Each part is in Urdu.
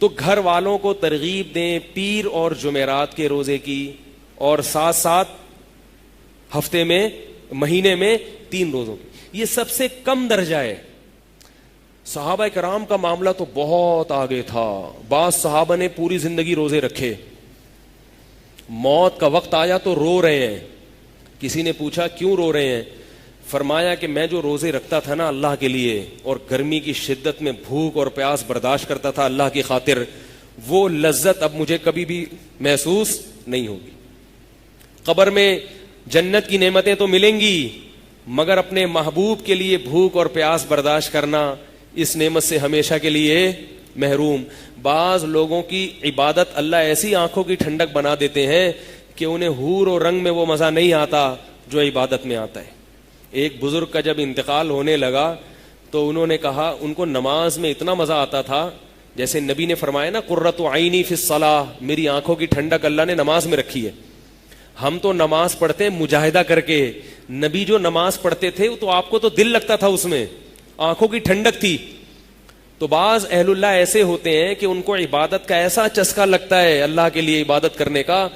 تو گھر والوں کو ترغیب دیں پیر اور جمعرات کے روزے کی، اور ساتھ ساتھ ہفتے میں مہینے میں 3 روزوں کی. یہ سب سے کم درجہ ہے. صحابہ کرام کا معاملہ تو بہت آگے تھا. بعض صحابہ نے پوری زندگی روزے رکھے، موت کا وقت آیا تو رو رہے ہیں. کسی نے پوچھا کیوں رو رہے ہیں؟ فرمایا کہ میں جو روزے رکھتا تھا نا اللہ کے لیے، اور گرمی کی شدت میں بھوک اور پیاس برداشت کرتا تھا اللہ کی خاطر، وہ لذت اب مجھے کبھی بھی محسوس نہیں ہوگی. قبر میں جنت کی نعمتیں تو ملیں گی، مگر اپنے محبوب کے لیے بھوک اور پیاس برداشت کرنا، اس نعمت سے ہمیشہ کے لیے محروم. بعض لوگوں کی عبادت اللہ ایسی آنکھوں کی ٹھنڈک بنا دیتے ہیں کہ انہیں حور و رنگ میں وہ مزہ نہیں آتا جو عبادت میں آتا ہے. ایک بزرگ کا جب انتقال ہونے لگا تو انہوں نے کہا ان کو نماز میں اتنا مزہ آتا تھا، جیسے نبی نے فرمایا نا قرۃ عینی فی الصلاۃ، میری آنکھوں کی ٹھنڈک اللہ نے نماز میں رکھی ہے. ہم تو نماز پڑھتے ہیں مجاہدہ کر کے، نبی جو نماز پڑھتے تھے تو آپ کو تو دل لگتا تھا، اس میں آنکھوں کی ٹھنڈک تھی. تو بعض اہل اللہ ایسے ہوتے ہیں کہ ان کو عبادت کا ایسا چسکا لگتا ہے اللہ کے لیے عبادت کرنے کا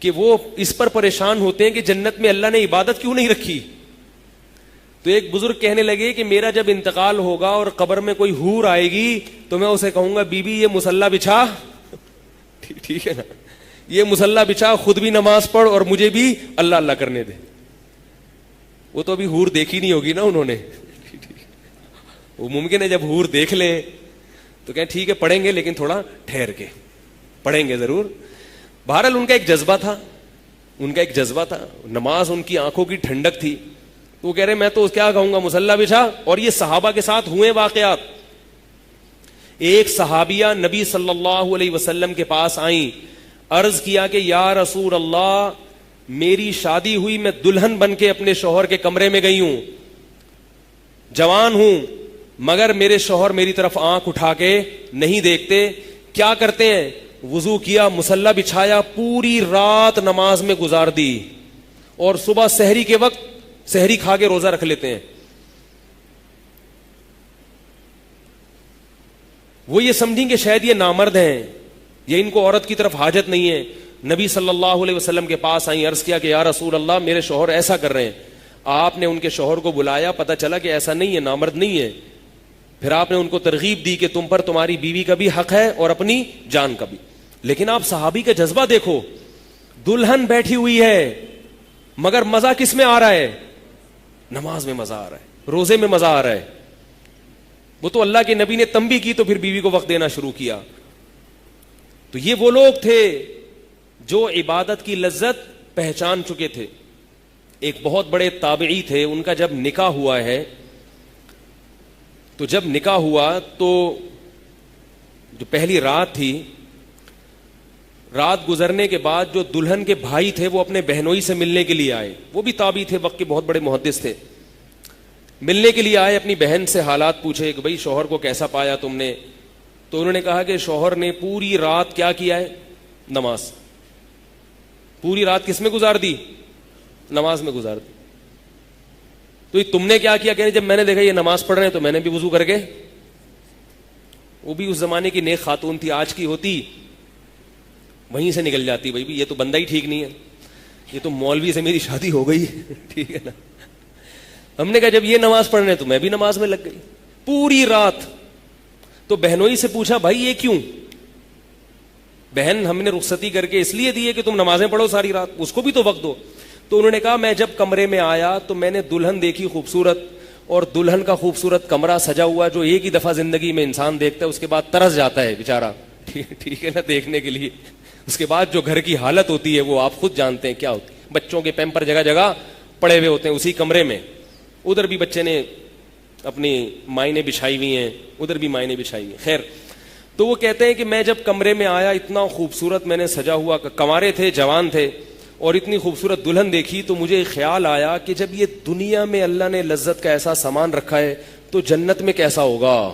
کہ وہ اس پر پریشان ہوتے ہیں کہ جنت میں اللہ نے عبادت کیوں نہیں رکھی. تو ایک بزرگ کہنے لگے کہ میرا جب انتقال ہوگا اور قبر میں کوئی حور آئے گی تو میں اسے کہوں گا بی بی یہ مصلی بچھا، ٹھیک ہے نا، یہ مصلی بچھا، خود بھی نماز پڑھ اور مجھے بھی اللہ اللہ کرنے دے. وہ تو ابھی حور دیکھی نہیں ہوگی نا انہوں نے، وہ ممکن ہے جب حور دیکھ لیں تو کہیں ٹھیک ہے پڑھیں گے لیکن تھوڑا ٹھہر کے پڑھیں گے ضرور. بہرحال ان کا ایک جذبہ تھا، نماز ان کی آنکھوں کی ٹھنڈک تھی. وہ کہہ رہے میں تو کیا کہوں گا مصلی بچھا. اور یہ صحابہ کے ساتھ ہوئے واقعات. ایک صحابیہ نبی صلی اللہ علیہ وسلم کے پاس آئیں، عرض کیا کہ یا رسول اللہ میری شادی ہوئی، میں دلہن بن کے اپنے شوہر کے کمرے میں گئی ہوں، جوان ہوں، مگر میرے شوہر میری طرف آنکھ اٹھا کے نہیں دیکھتے. کیا کرتے ہیں؟ وضو کیا، مصلی بچھایا، پوری رات نماز میں گزار دی، اور صبح سحری کے وقت سحری کھا کے روزہ رکھ لیتے ہیں. وہ یہ سمجھیں کہ شاید یہ نامرد ہیں یا ان کو عورت کی طرف حاجت نہیں ہے. نبی صلی اللہ علیہ وسلم کے پاس آئیں، عرض کیا کہ یا رسول اللہ میرے شوہر ایسا کر رہے ہیں. آپ نے ان کے شوہر کو بلایا، پتہ چلا کہ ایسا نہیں ہے، نامرد نہیں ہے. پھر آپ نے ان کو ترغیب دی کہ تم پر تمہاری بیوی کا بھی حق ہے اور اپنی جان کا بھی. لیکن آپ صحابی کا جذبہ دیکھو، دلہن بیٹھی ہوئی ہے مگر مزہ کس میں آ رہا ہے؟ نماز میں مزہ آ رہا ہے، روزے میں مزہ آ رہا ہے. وہ تو اللہ کے نبی نے تنبیہ کی تو پھر بیوی کو وقت دینا شروع کیا. تو یہ وہ لوگ تھے جو عبادت کی لذت پہچان چکے تھے. ایک بہت بڑے تابعی تھے، ان کا جب نکاح ہوا ہے تو جب نکاح ہوا تو جو پہلی رات تھی، رات گزرنے کے بعد جو دلہن کے بھائی تھے وہ اپنے بہنوئی سے ملنے کے لیے آئے. وہ بھی تابعی تھے، وقت کے بہت بڑے محدث تھے. ملنے کے لیے آئے، اپنی بہن سے حالات پوچھے کہ بھئی شوہر کو کیسا پایا تم نے. تو انہوں نے کہا کہ شوہر نے پوری رات کیا کیا ہے؟ نماز. پوری رات کس میں گزار دی؟ نماز میں گزار دی. تو یہ تم نے کیا کیا؟ کہ جب میں نے دیکھا یہ نماز پڑھ رہے ہیں تو میں نے بھی وضو کر کے. وہ بھی اس زمانے کی نیک خاتون تھی، آج کی ہوتی وہیں سے نکل جاتی، بھائی یہ تو بندہ ہی ٹھیک نہیں ہے، یہ تو مولوی سے میری شادی ہو گئی، ٹھیک ہے نا. ہم نے کہا جب یہ نماز پڑھ رہے ہیں تو میں بھی نماز میں لگ گئی پوری رات. تو بہنوئی سے پوچھا بھائی یہ کیوں؟ بہن ہم نے رخصتی کر کے اس لیے دی ہے کہ تم نمازیں پڑھو ساری رات، اس کو بھی تو وقت دو. تو انہوں نے کہا میں جب کمرے میں آیا تو میں نے دلہن دیکھی خوبصورت، اور دلہن کا خوبصورت کمرہ سجا ہوا جو ایک ہی دفعہ زندگی میں انسان دیکھتا ہے اس کے بعد ترس جاتا ہے بیچارہ، ٹھیک ہے نا، دیکھنے کے لیے. اس کے بعد جو گھر کی حالت ہوتی ہے وہ آپ خود جانتے ہیں کیا ہوتی ہے. بچوں کے پیمپر جگہ جگہ پڑے ہوئے ہوتے ہیں اسی کمرے میں، ادھر بھی بچے نے اپنی مائنے بچھائی ہوئی ہیں، ادھر بھی مائنے بچھائی ہوئی ہیں. خیر، تو وہ کہتے ہیں کہ میں جب کمرے میں آیا اتنا خوبصورت میں نے سجا ہوا، کنوارے تھے، جوان تھے، اور اتنی خوبصورت دلہن دیکھی تو مجھے خیال آیا کہ جب یہ دنیا میں اللہ نے لذت کا ایسا سامان رکھا ہے تو جنت میں کیسا ہوگا.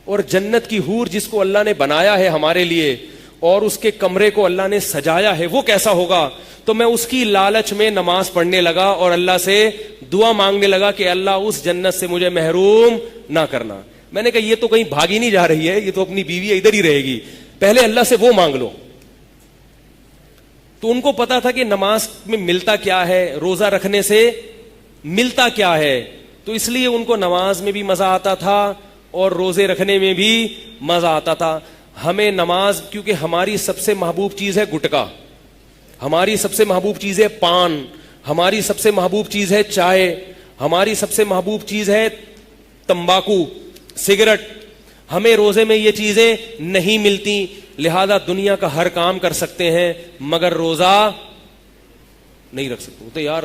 اور جنت کی حور جس کو اللہ نے بنایا ہے ہمارے لیے اور اس کے کمرے کو اللہ نے سجایا ہے وہ کیسا ہوگا. تو میں اس کی لالچ میں نماز پڑھنے لگا اور اللہ سے دعا مانگنے لگا کہ اللہ اس جنت سے مجھے محروم نہ کرنا. میں نے کہا یہ تو کہیں بھاگی نہیں جا رہی ہے, یہ تو اپنی بیوی ادھر ہی رہے گی, پہلے اللہ سے وہ مانگ لو. تو ان کو پتا تھا کہ نماز میں ملتا کیا ہے, روزہ رکھنے سے ملتا کیا ہے, تو اس لیے ان کو نماز میں بھی مزہ آتا تھا اور روزے رکھنے میں بھی مزہ آتا تھا. ہمیں نماز, کیونکہ ہماری سب سے محبوب چیز ہے گٹکا, ہماری سب سے محبوب چیز ہے پان, ہماری سب سے محبوب چیز ہے چائے, ہماری سب سے محبوب چیز ہے تمباکو, سگریٹ. ہمیں روزے میں یہ چیزیں نہیں ملتی, لہذا دنیا کا ہر کام کر سکتے ہیں مگر روزہ نہیں رکھ سکتے. تو یار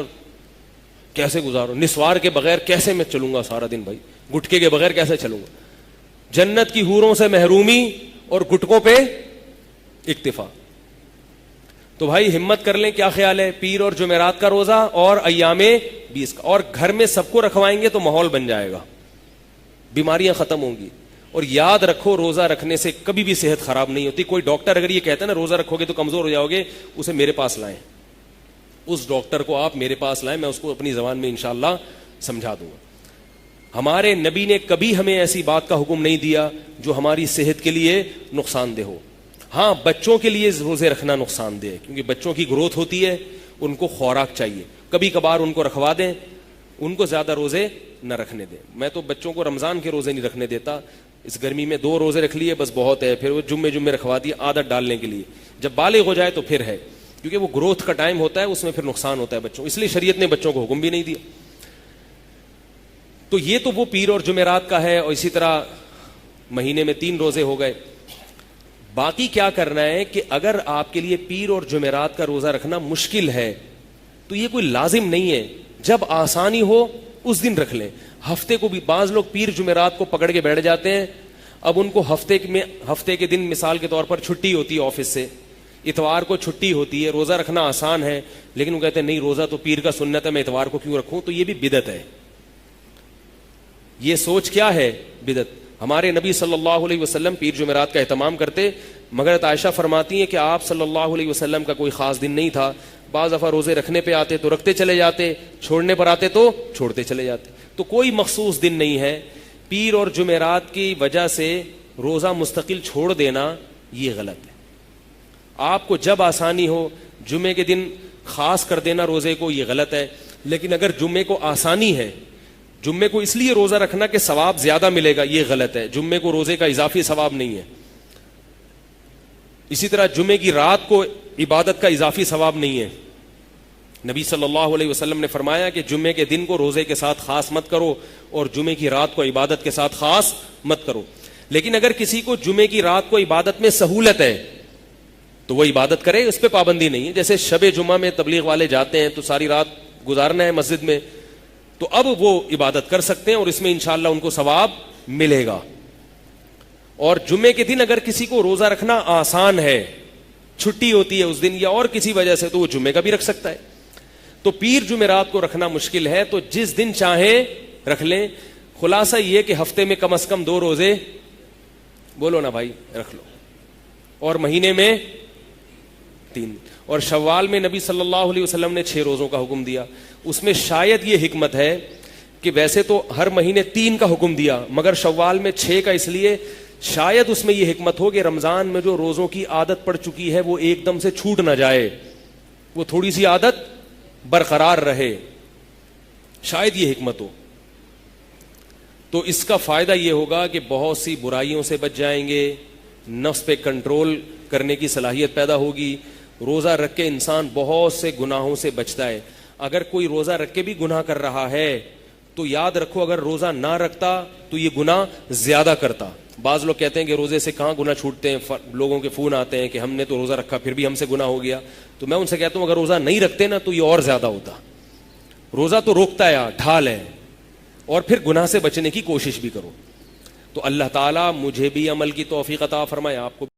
کیسے گزارو, نسوار کے بغیر کیسے میں چلوں گا سارا دن بھائی, گٹکے کے بغیر کیسے چلوں گا. جنت کی حوروں سے محرومی اور گٹکوں پہ اکتفا. تو بھائی ہمت کر لیں, کیا خیال ہے, پیر اور جمعرات کا روزہ اور ایام 20 کا, اور گھر میں سب کو رکھوائیں گے تو ماحول بن جائے گا, بیماریاں ختم ہوں گی. اور یاد رکھو روزہ رکھنے سے کبھی بھی صحت خراب نہیں ہوتی. کوئی ڈاکٹر اگر یہ کہتا ہے نا روزہ رکھو گے تو کمزور ہو جاؤ گے, اسے میرے پاس لائیں, اس ڈاکٹر کو آپ میرے پاس لائیں, میں اس کو اپنی زبان میں انشاءاللہ سمجھا دوں گا. ہمارے نبی نے کبھی ہمیں ایسی بات کا حکم نہیں دیا جو ہماری صحت کے لیے نقصان دہ ہو. ہاں بچوں کے لیے روزے رکھنا نقصان دہ ہے, کیونکہ بچوں کی گروتھ ہوتی ہے, ان کو خوراک چاہیے, کبھی کبھار ان کو رکھوا دیں, ان کو زیادہ روزے نہ رکھنے دیں. میں تو بچوں کو رمضان کے روزے نہیں رکھنے دیتا, اس گرمی میں 2 روزے رکھ لیے بس بہت ہے, پھر وہ جمعے رکھوا دیے عادت ڈالنے کے لیے, جب بالغ ہو جائے تو پھر ہے, کیونکہ وہ گروتھ کا ٹائم ہوتا ہے, اس میں پھر نقصان ہوتا ہے بچوں, اس لیے شریعت نے بچوں کو حکم بھی نہیں دیا. تو یہ تو وہ پیر اور جمعرات کا ہے, اور اسی طرح مہینے میں 3 روزے ہو گئے. باقی کیا کرنا ہے کہ اگر آپ کے لیے پیر اور جمعرات کا روزہ رکھنا مشکل ہے تو یہ کوئی لازم نہیں ہے, جب آسانی ہو اس دن رکھ لیں. ہفتے کو بھی بعض لوگ پیر جمعرات کو پکڑ کے بیٹھ جاتے ہیں, اب ان کو ہفتے کے دن مثال کے طور پر چھٹی ہوتی ہے آفس سے, اتوار کو چھٹی ہوتی ہے, روزہ رکھنا آسان ہے, لیکن وہ کہتے ہیں نہیں روزہ تو پیر کا سنت ہے, میں اتوار کو کیوں رکھوں. تو یہ بھی بدعت ہے. یہ سوچ کیا ہے, بدعت. ہمارے نبی صلی اللہ علیہ وسلم پیر جمعرات کا اہتمام کرتے, مگر عائشہ فرماتی ہیں کہ آپ صلی اللہ علیہ وسلم کا کوئی خاص دن نہیں تھا, بعض دفعہ روزے رکھنے پہ آتے تو رکھتے چلے جاتے, چھوڑنے پر آتے تو چھوڑتے چلے جاتے. تو کوئی مخصوص دن نہیں ہے. پیر اور جمعرات کی وجہ سے روزہ مستقل چھوڑ دینا یہ غلط ہے. آپ کو جب آسانی ہو جمعے کے دن خاص کر دینا روزے کو, یہ غلط ہے. لیکن اگر جمعے کو آسانی ہے, جمعے کو اس لیے روزہ رکھنا کہ ثواب زیادہ ملے گا, یہ غلط ہے. جمعے کو روزے کا اضافی ثواب نہیں ہے. اسی طرح جمعے کی رات کو عبادت کا اضافی ثواب نہیں ہے. نبی صلی اللہ علیہ وسلم نے فرمایا کہ جمعے کے دن کو روزے کے ساتھ خاص مت کرو اور جمعے کی رات کو عبادت کے ساتھ خاص مت کرو. لیکن اگر کسی کو جمعے کی رات کو عبادت میں سہولت ہے تو وہ عبادت کرے, اس پہ پابندی نہیں ہے. جیسے شب جمعہ میں تبلیغ والے جاتے ہیں تو ساری رات گزارنا ہے مسجد میں, تو اب وہ عبادت کر سکتے ہیں اور اس میں انشاءاللہ ان کو ثواب ملے گا. اور جمعے کے دن اگر کسی کو روزہ رکھنا آسان ہے, چھٹی ہوتی ہے اس دن یا اور کسی وجہ سے, تو وہ جمعے کا بھی رکھ سکتا ہے. تو پیر جمعرات کو رکھنا مشکل ہے تو جس دن چاہیں رکھ لیں. خلاصہ یہ کہ ہفتے میں کم از کم 2 روزے, بولو نا بھائی, رکھ لو, اور مہینے میں 3. اور شوال میں نبی صلی اللہ علیہ وسلم نے 6 روزوں کا حکم دیا. اس میں شاید یہ حکمت ہے کہ ویسے تو ہر مہینے 3 کا حکم دیا, مگر شوال میں 6 کا, اس لیے شاید اس میں یہ حکمت ہو کہ رمضان میں جو روزوں کی عادت پڑ چکی ہے وہ ایک دم سے چھوٹ نہ جائے, وہ تھوڑی سی عادت برقرار رہے, شاید یہ حکمت ہو. تو اس کا فائدہ یہ ہوگا کہ بہت سی برائیوں سے بچ جائیں گے, نفس پہ کنٹرول کرنے کی صلاحیت پیدا ہوگی. روزہ رکھ کے انسان بہت سے گناہوں سے بچتا ہے. اگر کوئی روزہ رکھ کے بھی گناہ کر رہا ہے تو یاد رکھو اگر روزہ نہ رکھتا تو یہ گناہ زیادہ کرتا. بعض لوگ کہتے ہیں کہ روزے سے کہاں گناہ چھوٹتے ہیں, لوگوں کے فون آتے ہیں کہ ہم نے تو روزہ رکھا پھر بھی ہم سے گناہ ہو گیا. تو میں ان سے کہتا ہوں اگر روزہ نہیں رکھتے نا تو یہ اور زیادہ ہوتا. روزہ تو روکتا ہے, ڈھال ہے, اور پھر گناہ سے بچنے کی کوشش بھی کرو. تو اللہ تعالیٰ مجھے بھی عمل کی توفیق عطا فرمائے, آپ کو بھی